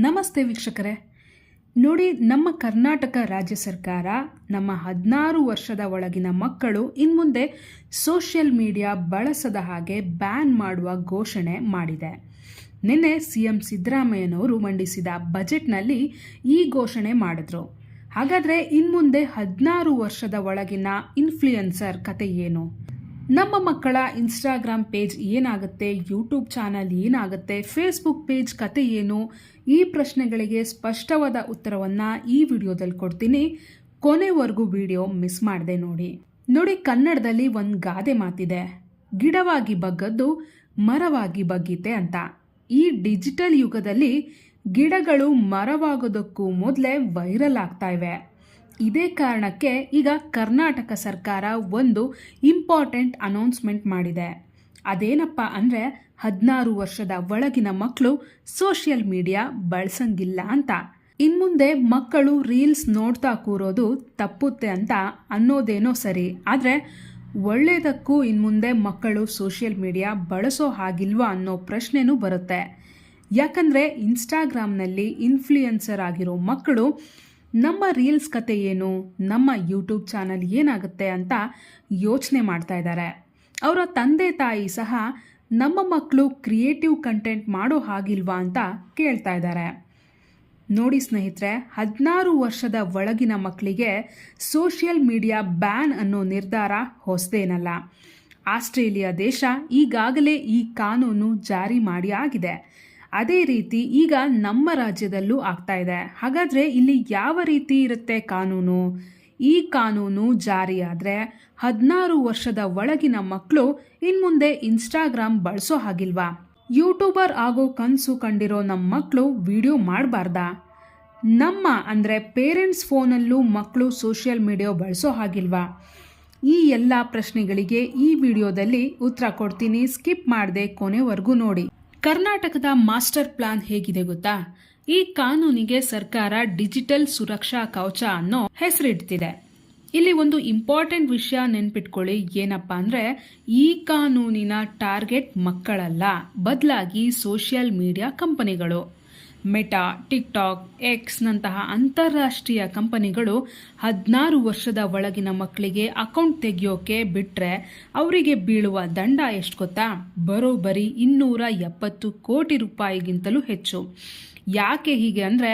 ನಮಸ್ತೆ ವೀಕ್ಷಕರೇ. ನೋಡಿ, ನಮ್ಮ ಕರ್ನಾಟಕ ರಾಜ್ಯ ಸರ್ಕಾರ ನಮ್ಮ 16 ವರ್ಷದ ಒಳಗಿನ ಮಕ್ಕಳು ಇನ್ಮುಂದೆ ಸೋಷಿಯಲ್ ಮೀಡಿಯಾ ಬಳಸದ ಹಾಗೆ ಬ್ಯಾನ್ ಮಾಡುವ ಘೋಷಣೆ ಮಾಡಿದೆ. ನಿನ್ನೆ ಸಿಎಂ ಸಿದ್ದರಾಮಯ್ಯನವರು ಮಂಡಿಸಿದ ಬಜೆಟ್ನಲ್ಲಿ ಈ ಘೋಷಣೆ ಮಾಡಿದ್ರು. ಹಾಗಾದರೆ ಇನ್ಮುಂದೆ 16 ವರ್ಷದ ಒಳಗಿನ ಇನ್ಫ್ಲೂಯೆನ್ಸರ್ ಕತೆ ಏನು? ನಮ್ಮ ಮಕ್ಕಳ ಇನ್ಸ್ಟಾಗ್ರಾಮ್ ಪೇಜ್ ಏನಾಗುತ್ತೆ, ಯೂಟ್ಯೂಬ್ ಚಾನಲ್ ಏನಾಗುತ್ತೆ, ಫೇಸ್ಬುಕ್ ಪೇಜ್ ಕತೆ ಏನು? ಈ ಪ್ರಶ್ನೆಗಳಿಗೆ ಸ್ಪಷ್ಟವಾದ ಉತ್ತರವನ್ನು ಈ ವಿಡಿಯೋದಲ್ಲಿ ಕೊಡ್ತೀನಿ. ಕೊನೆವರೆಗೂ ವಿಡಿಯೋ ಮಿಸ್ ಮಾಡದೆ ನೋಡಿ. ಕನ್ನಡದಲ್ಲಿ ಒಂದು ಗಾದೆ ಮಾತಿದೆ, ಗಿಡವಾಗಿ ಬಗ್ಗದ್ದು ಮರವಾಗಿ ಬಗ್ಗೀತೆ ಅಂತ. ಈ ಡಿಜಿಟಲ್ ಯುಗದಲ್ಲಿ ಗಿಡಗಳು ಮರವಾಗೋದಕ್ಕೂ ಮೊದಲೇ ವೈರಲ್ ಆಗ್ತಾ ಇವೆ. ಇದೇ ಕಾರಣಕ್ಕೆ ಈಗ ಕರ್ನಾಟಕ ಸರ್ಕಾರ ಒಂದು ಇಂಪಾರ್ಟೆಂಟ್ ಅನೌನ್ಸ್ಮೆಂಟ್ ಮಾಡಿದೆ. ಅದೇನಪ್ಪ ಅಂದರೆ 16 ವರ್ಷದ ಒಳಗಿನ ಮಕ್ಕಳು ಸೋಷಿಯಲ್ ಮೀಡಿಯಾ ಬಳಸಂಗಿಲ್ಲ ಅಂತ. ಇನ್ಮುಂದೆ ಮಕ್ಕಳು ರೀಲ್ಸ್ ನೋಡ್ತಾ ಕೂರೋದು ತಪ್ಪುತ್ತೆ ಅಂತ ಅನ್ನೋದೇನೋ ಸರಿ, ಆದರೆ ಒಳ್ಳೆಯದಕ್ಕೂ ಇನ್ಮುಂದೆ ಮಕ್ಕಳು ಸೋಷಿಯಲ್ ಮೀಡಿಯಾ ಬಳಸೋ ಹಾಗಿಲ್ವಾ ಅನ್ನೋ ಪ್ರಶ್ನೆನೂ ಬರುತ್ತೆ. ಯಾಕಂದರೆ ಇನ್ಸ್ಟಾಗ್ರಾಮ್ನಲ್ಲಿ ಇನ್ಫ್ಲೂಯೆನ್ಸರ್ ಆಗಿರೋ ಮಕ್ಕಳು ನಮ್ಮ ರೀಲ್ಸ್ ಕತೆ ಏನು, ನಮ್ಮ ಯೂಟ್ಯೂಬ್ ಚಾನಲ್ ಏನಾಗುತ್ತೆ ಅಂತ ಯೋಚನೆ ಮಾಡ್ತಾ ಇದ್ದಾರೆ. ಅವರ ತಂದೆ ತಾಯಿ ಸಹ ನಮ್ಮ ಮಕ್ಕಳು ಕ್ರಿಯೇಟಿವ್ ಕಂಟೆಂಟ್ ಮಾಡೋ ಹಾಗಿಲ್ವಾ ಅಂತ ಕೇಳ್ತಾ ಇದ್ದಾರೆ. ನೋಡಿ ಸ್ನೇಹಿತರೆ, 16 ವರ್ಷದ ಒಳಗಿನ ಮಕ್ಕಳಿಗೆ ಸೋಷಿಯಲ್ ಮೀಡಿಯಾ ಬ್ಯಾನ್ ಅನ್ನೋ ನಿರ್ಧಾರ ಹೊಸದೇನಲ್ಲ. ಆಸ್ಟ್ರೇಲಿಯಾ ದೇಶ ಈಗಾಗಲೇ ಈ ಕಾನೂನು ಜಾರಿ ಮಾಡಿ ಆಗಿದೆ. ಅದೇ ರೀತಿ ಈಗ ನಮ್ಮ ರಾಜ್ಯದಲ್ಲೂ ಆಗ್ತಾ ಇದೆ. ಹಾಗಾದರೆ ಇಲ್ಲಿ ಯಾವ ರೀತಿ ಇರುತ್ತೆ ಕಾನೂನು? ಈ ಕಾನೂನು ಜಾರಿಯಾದರೆ 16 ವರ್ಷದ ಒಳಗಿನ ಮಕ್ಕಳು ಇನ್ಮುಂದೆ ಇನ್ಸ್ಟಾಗ್ರಾಮ್ ಬಳಸೋ ಹಾಗಿಲ್ವಾ? ಯೂಟ್ಯೂಬರ್ ಆಗೋ ಕನಸು ಕಂಡಿರೋ ನಮ್ಮ ಮಕ್ಕಳು ವಿಡಿಯೋ ಮಾಡಬಾರ್ದಾ? ನಮ್ಮ ಅಂದರೆ ಪೇರೆಂಟ್ಸ್ ಫೋನಲ್ಲೂ ಮಕ್ಕಳು ಸೋಷಿಯಲ್ ಮೀಡಿಯಾ ಬಳಸೋ ಹಾಗಿಲ್ವಾ? ಈ ಎಲ್ಲ ಪ್ರಶ್ನೆಗಳಿಗೆ ಈ ವಿಡಿಯೋದಲ್ಲಿ ಉತ್ತರ ಕೊಡ್ತೀನಿ. ಸ್ಕಿಪ್ ಮಾಡದೆ ಕೊನೆವರೆಗೂ ನೋಡಿ. ಕರ್ನಾಟಕದ ಮಾಸ್ಟರ್ ಪ್ಲಾನ್ ಹೇಗಿದೆ ಗೊತ್ತಾ? ಈ ಕಾನೂನಿಗೆ ಸರ್ಕಾರ ಡಿಜಿಟಲ್ ಸುರಕ್ಷಾ ಕವಚ ಅನ್ನೋ ಹೆಸರಿಡ್ತಿದೆ. ಇಲ್ಲಿ ಒಂದು ಇಂಪಾರ್ಟೆಂಟ್ ವಿಷಯ ನೆನ್ಪಿಟ್ಕೊಳ್ಳಿ. ಏನಪ್ಪಾ ಅಂದ್ರೆ, ಈ ಕಾನೂನಿನ ಟಾರ್ಗೆಟ್ ಮಕ್ಕಳಲ್ಲ, ಬದಲಾಗಿ ಸೋಷಿಯಲ್ ಮೀಡಿಯಾ ಕಂಪನಿಗಳು. ಮೆಟಾ, ಟಿಕ್ಟಾಕ್, ಎಕ್ಸ್ನಂತಹ ಅಂತಾರಾಷ್ಟ್ರೀಯ ಕಂಪನಿಗಳು 16 ವರ್ಷದ ಒಳಗಿನ ಮಕ್ಕಳಿಗೆ ಅಕೌಂಟ್ ತೆಗೆಯೋಕೆ ಬಿಟ್ರೆ ಅವರಿಗೆ ಬೀಳುವ ದಂಡ ಎಷ್ಟು ಗೊತ್ತಾ? ಬರೋಬ್ಬರಿ 270 ಕೋಟಿ ರೂಪಾಯಿಗಿಂತಲೂ ಹೆಚ್ಚು. ಯಾಕೆ ಹೀಗೆ ಅಂದರೆ,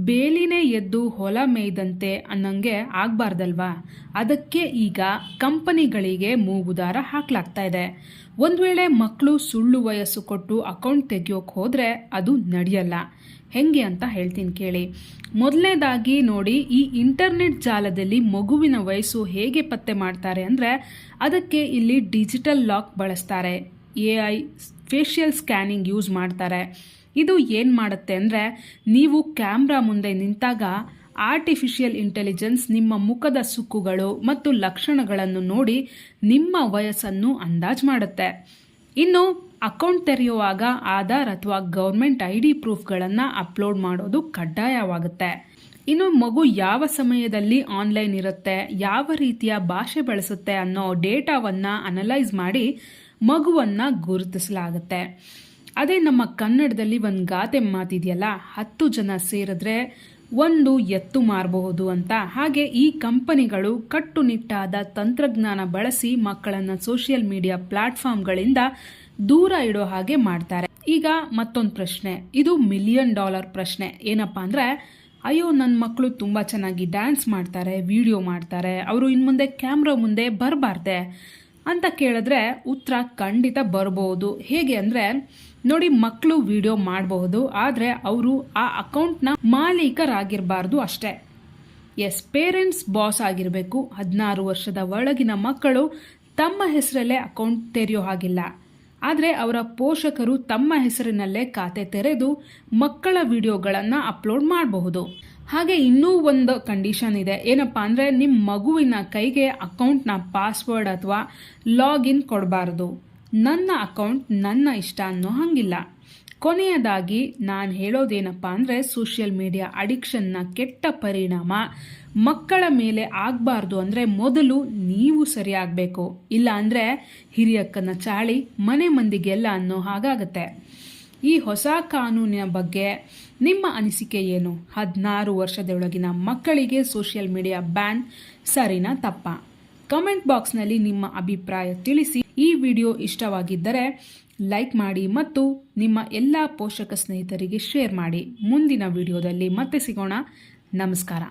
ಬೇಲಿನೇ ಎದ್ದು ಹೊಲ ಮೇಯ್ದಂತೆ ಅನ್ನಂಗೆ ಆಗಬಾರ್ದಲ್ವಾ? ಅದಕ್ಕೆ ಈಗ ಕಂಪನಿಗಳಿಗೆ ಮೂಗುದಾರ ಹಾಕ್ಲಾಗ್ತಾ ಇದೆ. ಒಂದು ವೇಳೆ ಮಕ್ಕಳು ಸುಳ್ಳು ವಯಸ್ಸು ಕೊಟ್ಟು ಅಕೌಂಟ್ ತೆಗೆಯೋಕೆ ಹೋದರೆ ಅದು ನಡೆಯಲ್ಲ. ಹೆಂಗೆ ಅಂತ ಹೇಳ್ತೀನಿ ಕೇಳಿ. ಮೊದಲನೇದಾಗಿ ನೋಡಿ, ಈ ಇಂಟರ್ನೆಟ್ ಜಾಲದಲ್ಲಿ ಮಗುವಿನ ವಯಸ್ಸು ಹೇಗೆ ಪತ್ತೆ ಮಾಡ್ತಾರೆ ಅಂದರೆ, ಅದಕ್ಕೆ ಇಲ್ಲಿ ಡಿಜಿಟಲ್ ಲಾಕ್ ಬಳಸ್ತಾರೆ. AI ಫೇಶಿಯಲ್ ಸ್ಕ್ಯಾನಿಂಗ್ ಯೂಸ್ ಮಾಡ್ತಾರೆ. ಇದು ಏನು ಮಾಡುತ್ತೆ ಅಂದರೆ, ನೀವು ಕ್ಯಾಮ್ರಾ ಮುಂದೆ ನಿಂತಾಗ ಆರ್ಟಿಫಿಷಿಯಲ್ ಇಂಟೆಲಿಜೆನ್ಸ್ ನಿಮ್ಮ ಮುಖದ ಸುಕ್ಕುಗಳು ಮತ್ತು ಲಕ್ಷಣಗಳನ್ನು ನೋಡಿ ನಿಮ್ಮ ವಯಸ್ಸನ್ನು ಅಂದಾಜು ಮಾಡುತ್ತೆ. ಇನ್ನು ಅಕೌಂಟ್ ತೆರೆಯುವಾಗ ಆಧಾರ್ ಅಥವಾ ಗೌರ್ಮೆಂಟ್ ID ಪ್ರೂಫ್ಗಳನ್ನು ಅಪ್ಲೋಡ್ ಮಾಡೋದು ಕಡ್ಡಾಯವಾಗುತ್ತೆ. ಇನ್ನು ಮಗು ಯಾವ ಸಮಯದಲ್ಲಿ ಆನ್ಲೈನ್ ಇರುತ್ತೆ, ಯಾವ ರೀತಿಯ ಭಾಷೆ ಬಳಸುತ್ತೆ ಅನ್ನೋ ಡೇಟಾವನ್ನು ಅನಲೈಸ್ ಮಾಡಿ ಮಗುವನ್ನು ಗುರುತಿಸಲಾಗುತ್ತೆ. ಅದೇ ನಮ್ಮ ಕನ್ನಡದಲ್ಲಿ ಒಂದು ಗಾದೆ ಮಾತಿದೆಯಲ್ಲ, 10 ಜನ ಸೇರಿದ್ರೆ ಒಂದು ಎತ್ತು ಮಾರಬಹುದು ಅಂತ. ಹಾಗೆ ಈ ಕಂಪನಿಗಳು ಕಟ್ಟುನಿಟ್ಟಾದ ತಂತ್ರಜ್ಞಾನ ಬಳಸಿ ಮಕ್ಕಳನ್ನು ಸೋಷಿಯಲ್ ಮೀಡಿಯಾ ಪ್ಲಾಟ್ಫಾರ್ಮ್ಗಳಿಂದ ದೂರ ಇಡೋ ಹಾಗೆ ಮಾಡ್ತಾರೆ. ಈಗ ಮತ್ತೊಂದು ಪ್ರಶ್ನೆ, ಇದು $1 ಮಿಲಿಯನ್ ಪ್ರಶ್ನೆ. ಏನಪ್ಪಾ ಅಂದ್ರೆ, ಅಯ್ಯೋ ನನ್ನ ಮಕ್ಕಳು ತುಂಬ ಚೆನ್ನಾಗಿ ಡ್ಯಾನ್ಸ್ ಮಾಡ್ತಾರೆ, ವಿಡಿಯೋ ಮಾಡ್ತಾರೆ, ಅವರು ಇನ್ಮುಂದೆ ಕ್ಯಾಮ್ರಾ ಮುಂದೆ ಬರಬಾರ್ದೆ ಅಂತ ಕೇಳಿದ್ರೆ ಉತ್ತರ ಖಂಡಿತ ಬರಬಹುದು. ಹೇಗೆ ಅಂದರೆ ನೋಡಿ, ಮಕ್ಕಳು ವಿಡಿಯೋ ಮಾಡಬಹುದು, ಆದರೆ ಅವರು ಆ ಅಕೌಂಟ್ನ ಮಾಲೀಕರಾಗಿರಬಾರ್ದು ಅಷ್ಟೇ. ಪೇರೆಂಟ್ಸ್ ಬಾಸ್ ಆಗಿರಬೇಕು. 16 ವರ್ಷದ ಒಳಗಿನ ಮಕ್ಕಳು ತಮ್ಮ ಹೆಸರಲ್ಲೇ ಅಕೌಂಟ್ ತೆರೆಯೋ ಹಾಗಿಲ್ಲ, ಆದರೆ ಅವರ ಪೋಷಕರು ತಮ್ಮ ಹೆಸರಿನಲ್ಲೇ ಖಾತೆ ತೆರೆದು ಮಕ್ಕಳ ವಿಡಿಯೋಗಳನ್ನು ಅಪ್ಲೋಡ್ ಮಾಡಬಹುದು. ಹಾಗೆ ಇನ್ನೂ ಒಂದು ಕಂಡೀಷನ್ ಇದೆ. ಏನಪ್ಪಾ ಅಂದರೆ, ನಿಮ್ಮ ಮಗುವಿನ ಕೈಗೆ ಅಕೌಂಟ್ನ ಪಾಸ್ವರ್ಡ್ ಅಥವಾ ಲಾಗಿನ್ ಕೊಡಬಾರ್ದು. ನನ್ನ ಅಕೌಂಟ್ ನನ್ನ ಇಷ್ಟ ಅನ್ನೋ ಹಂಗಿಲ್ಲ. ಕೊನೆಯದಾಗಿ ನಾನು ಹೇಳೋದೇನಪ್ಪ ಅಂದರೆ, ಸೋಷಿಯಲ್ ಮೀಡಿಯಾ ಅಡಿಕ್ಷನ್ನ ಕೆಟ್ಟ ಪರಿಣಾಮ ಮಕ್ಕಳ ಮೇಲೆ ಆಗಬಾರ್ದು ಅಂದರೆ ಮೊದಲು ನೀವು ಸರಿಯಾಗಬೇಕು. ಇಲ್ಲ ಅಂದರೆ ಹಿರಿಯಕ್ಕನ ಚಾಳಿ ಮನೆ ಮಂದಿಗೆಲ್ಲ ಅನ್ನೋ ಹಾಗಾಗತ್ತೆ. ಈ ಹೊಸ ಕಾನೂನಿನ ಬಗ್ಗೆ ನಿಮ್ಮ ಅನಿಸಿಕೆ ಏನು? 16 ವರ್ಷದೊಳಗಿನ ಮಕ್ಕಳಿಗೆ ಸೋಷಿಯಲ್ ಮೀಡಿಯಾ ಬ್ಯಾನ್ ಸರಿನಾ ತಪ್ಪಾ? ಕಮೆಂಟ್ ಬಾಕ್ಸ್ನಲ್ಲಿ ನಿಮ್ಮ ಅಭಿಪ್ರಾಯ ತಿಳಿಸಿ. ಈ ವಿಡಿಯೋ ಇಷ್ಟವಾಗಿದ್ದರೆ ಲೈಕ್ ಮಾಡಿ ಮತ್ತು ನಿಮ್ಮ ಎಲ್ಲ ಪೋಷಕ ಸ್ನೇಹಿತರಿಗೆ ಶೇರ್ ಮಾಡಿ. ಮುಂದಿನ ವಿಡಿಯೋದಲ್ಲಿ ಮತ್ತೆ ಸಿಗೋಣ. ನಮಸ್ಕಾರ.